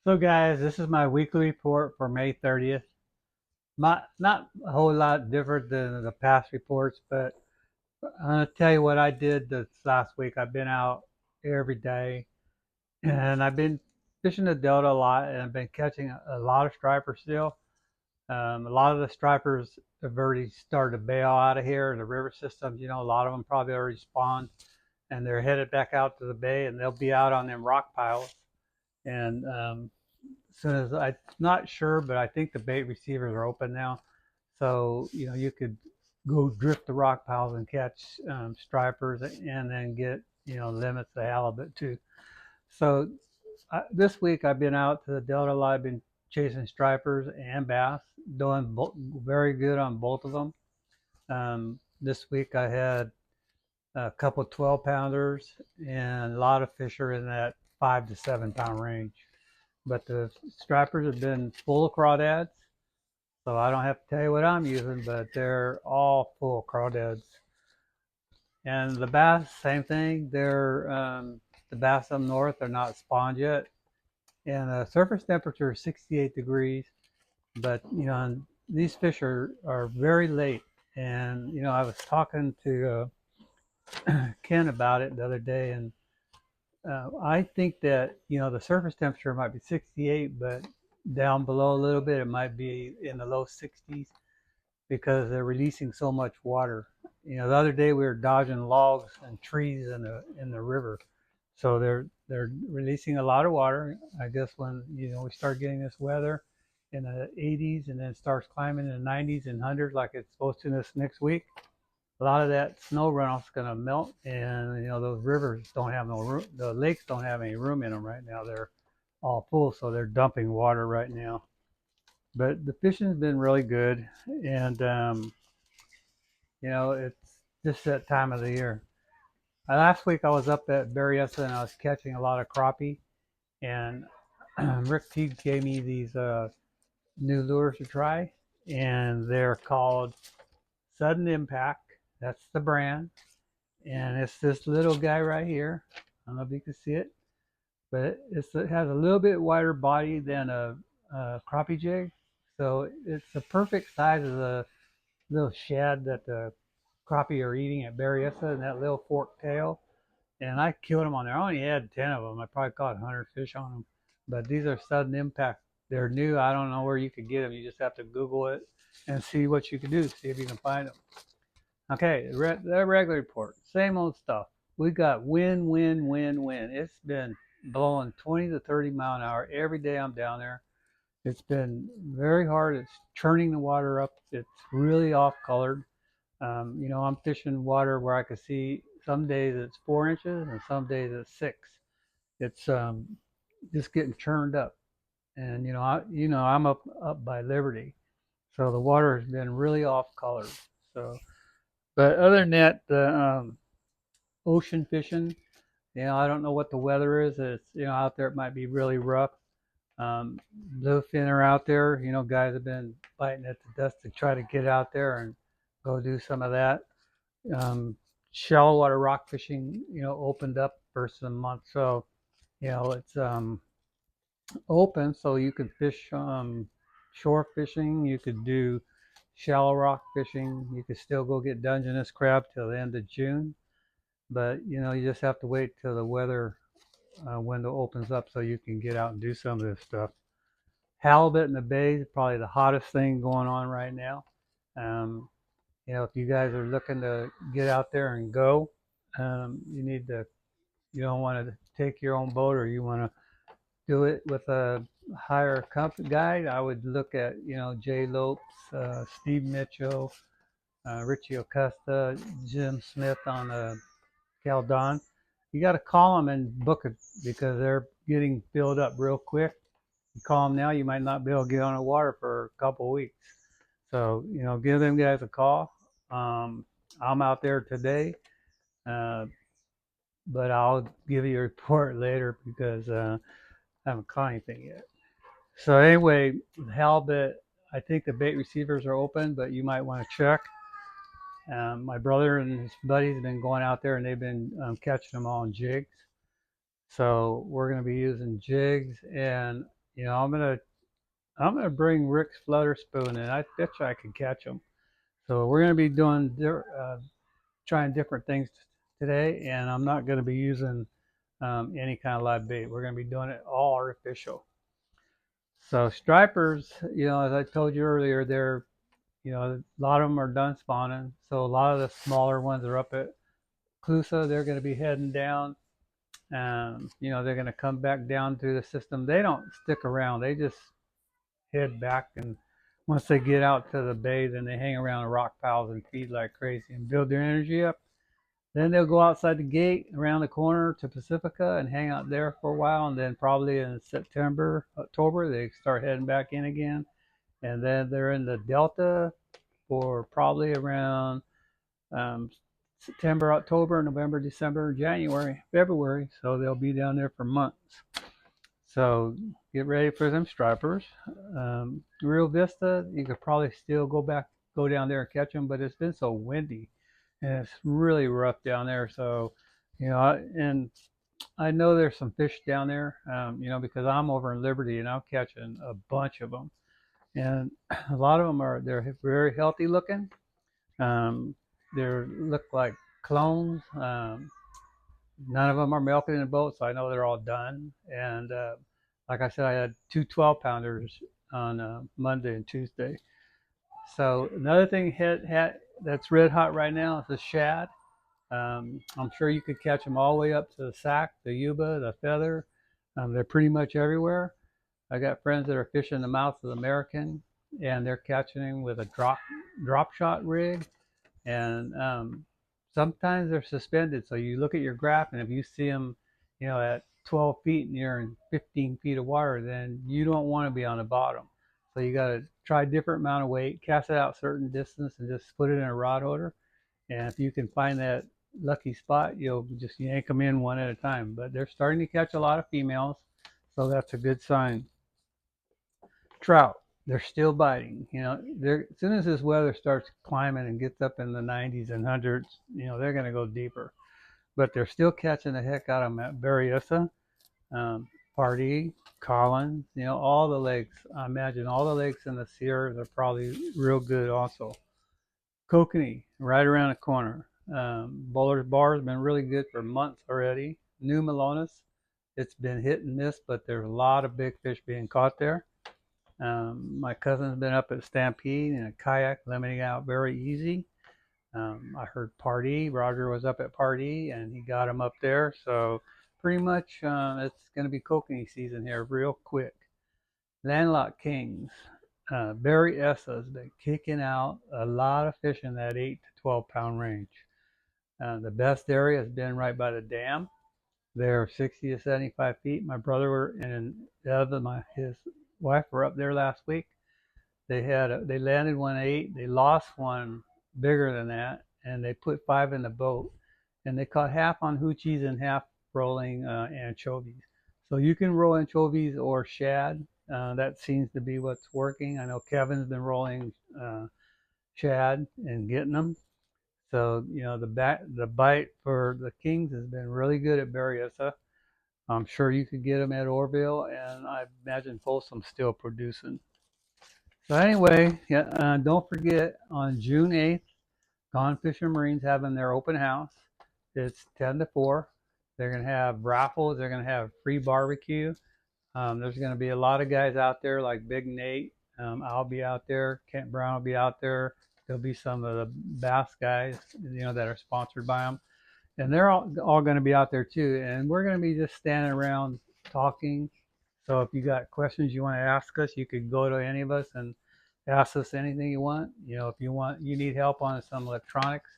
So guys, this is my weekly report for May 30th. Not a whole lot different than the past reports, but I'm gonna tell you what I did this last week. I've been out every day and I've been fishing the Delta a lot and I've been catching a lot of stripers still. A lot of the stripers have already started to bail out of here in the river systems. A lot of them probably already spawned and they're headed back out to the bay and they'll be out on them rock piles. And as soon as I'm not sure, but I think the bait receivers are open now. So, you could go drift the rock piles and catch stripers and then get, limits the halibut too. So this week I've been out to the Delta a lot. I've been chasing stripers and bass, doing very good on both of them. This week I had a couple 12 pounders and a lot of fish are in that 5 to 7 pound range. But the stripers have been full of crawdads, so I don't have to tell you what I'm using, but they're all full of crawdads. And the bass, same thing. The bass up north are not spawned yet, and the surface temperature is 68 degrees. But these fish are very late, and I was talking to Ken about it the other day, and I think that the surface temperature might be 68, but down below a little bit it might be in the low 60s because they're releasing so much water. The other day we were dodging logs and trees in the river, so they're releasing a lot of water. I guess when we start getting this weather in the 80s and then starts climbing in the 90s and 100s like it's supposed to this next week, a lot of that snow runoff is going to melt, and those rivers don't have no room. The lakes don't have any room in them right now. They're all full, so they're dumping water right now. But the fishing's been really good, and it's just that time of the year. Last week I was up at Berryessa and I was catching a lot of crappie, and Rick Teague gave me these new lures to try, and they're called Sudden Impact. That's the brand. And it's this little guy right here. I don't know if you can see it, but it has a little bit wider body than a crappie jig. So it's the perfect size of the little shad that the crappie are eating at Berryessa and that little forked tail. And I killed them on there. I only had 10 of them. I probably caught 100 fish on them. But these are Sudden Impact. They're new. I don't know where you could get them. You just have to Google it and see what you can do, see if you can find them. Okay, the regular report, same old stuff. We got wind, wind, wind, wind. It's been blowing 20 to 30 mile an hour every day I'm down there. It's been very hard. It's churning the water up. It's really off colored. I'm fishing water where I can see some days it's 4 inches and some days it's 6. It's just getting churned up. And I'm up by Liberty, so the water has been really off colored. So, but other than that, the ocean fishing, I don't know what the weather is. It's out there it might be really rough. Bluefin are out there. Guys have been biting at the dust to try to get out there and go do some of that. Shallow water rock fishing, opened up first of the month, so it's open, so you could fish shore fishing. You could do shallow rock fishing. You could still go get Dungeness crab till the end of June, but you just have to wait till the weather window opens up so you can get out and do some of this stuff. Halibut in the bay is probably the hottest thing going on right now. Um, if you guys are looking to get out there and go, you don't want to take your own boat, or you want to do it with a higher company guide. I would look at Jay Lopes, Steve Mitchell, Richie Acosta, Jim Smith on Caldon. You got to call them and book it because they're getting filled up real quick. You call them now, you might not be able to get on the water for a couple of weeks. So give them guys a call. I'm out there today, but I'll give you a report later because I haven't caught anything yet. So anyway, halibut, I think the bait receivers are open, but you might want to check. My brother and his buddies have been going out there and they've been catching them all in jigs. So we're going to be using jigs, and I'm gonna bring Rick's flutter spoon, and I bet you I can catch them. So we're gonna be doing trying different things today, and I'm not gonna be using any kind of live bait. We're gonna be doing it all artificial. So stripers, as I told you earlier, a lot of them are done spawning. So a lot of the smaller ones are up at Clusa. They're going to be heading down. They're going to come back down through the system. They don't stick around. They just head back, and once they get out to the bay, then they hang around the rock piles and feed like crazy and build their energy up. Then they'll go outside the gate around the corner to Pacifica and hang out there for a while, and then probably in September, October, they start heading back in again. And then they're in the Delta for probably around um, September, October, November, December, January, February. So they'll be down there for months. So get ready for them stripers. Rio Vista, you could probably still go down there and catch them, but it's been so windy and it's really rough down there. So, and I know there's some fish down there, because I'm over in Liberty and I'm catching a bunch of them. And a lot of them they're very healthy looking. Um, they look like clones. None of them are milking in the boat, so I know they're all done. And like I said, I had two 12-pounders on Monday and Tuesday. So another thing that's red hot right now is the shad. I'm sure you could catch them all the way up to the sack, the yuba, the feather. They're pretty much everywhere. I got friends that are fishing the mouth of the American, and they're catching them with a drop shot rig, and sometimes they're suspended. So you look at your graph, and if you see them, at 12 feet and you're in 15 feet of water, then you don't want to be on the bottom. So you got to try a different amount of weight, cast it out a certain distance, and just put it in a rod holder. And if you can find that lucky spot, you'll just yank them in one at a time. But they're starting to catch a lot of females, so that's a good sign. Trout, they're still biting. As soon as this weather starts climbing and gets up in the 90s and hundreds, they're going to go deeper. But they're still catching the heck out of them at Berryessa, Pardee, Collins, all the lakes. I imagine all the lakes in the Sierras are probably real good also. Kokanee, right around the corner. Bowler's Bar has been really good for months already. New Melones, it's been hit and miss, but there's a lot of big fish being caught there. My cousin's been up at Stampede in a kayak, limiting out very easy. I heard Pardee. Roger was up at Pardee, and he got him up there. So pretty much it's going to be kokanee season here real quick. Landlocked Kings. Berryessa has been kicking out a lot of fish in that 8 to 12 pound range. The best area has been right by the dam. They're 60 to 75 feet. My brother and his wife were up there last week. They landed one 8. They lost one bigger than that, and they put 5 in the boat, and they caught half on hoochies and half rolling anchovies. So you can roll anchovies or shad. That seems to be what's working. I know Kevin's been rolling shad and getting them. So the bite for the Kings has been really good at Berryessa. I'm sure you could get them at Orville, and I imagine Folsom's still producing. So anyway, don't forget on June 8th, Gone Fishing Marine's having their open house. It's 10 to 4. They're going to have raffles. They're going to have free barbecue. There's going to be a lot of guys out there like Big Nate. I'll be out there. Kent Brown will be out there. There'll be some of the bass guys, that are sponsored by them. And they're all going to be out there too. And we're going to be just standing around talking. So if you got questions you want to ask us, you could go to any of us and ask us anything you want. If you need help on some electronics,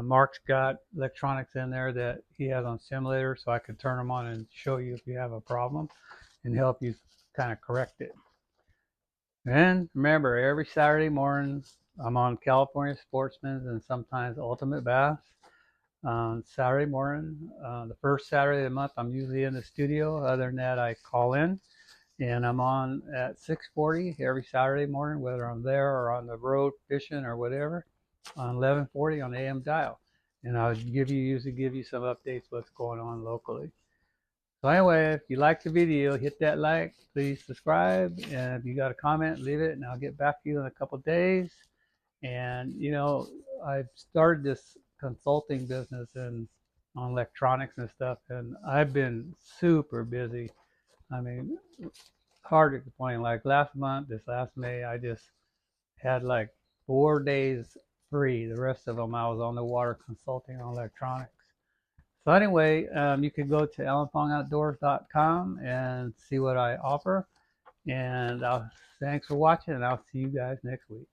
Mark's got electronics in there that he has on simulator, so I could turn them on and show you if you have a problem and help you kind of correct it. And remember, every Saturday morning, I'm on California Sportsman's and sometimes Ultimate Bass. On Saturday morning, the first Saturday of the month, I'm usually in the studio. Other than that, I call in, and I'm on at 6:40 every Saturday morning, whether I'm there or on the road fishing or whatever, on 1140 on AM dial. And I'll usually give you some updates what's going on locally. So anyway, if you like the video, hit that like, please subscribe, and if you got a comment, leave it, and I'll get back to you in a couple days. And I've started this consulting business and on electronics and stuff, and I've been super busy. I mean, hard to complain. Like last month, this last May, I just had like 4 days free. The rest of them, I was on the water consulting on electronics. So anyway, you can go to allenfongoutdoors.com and see what I offer. And thanks for watching, and I'll see you guys next week.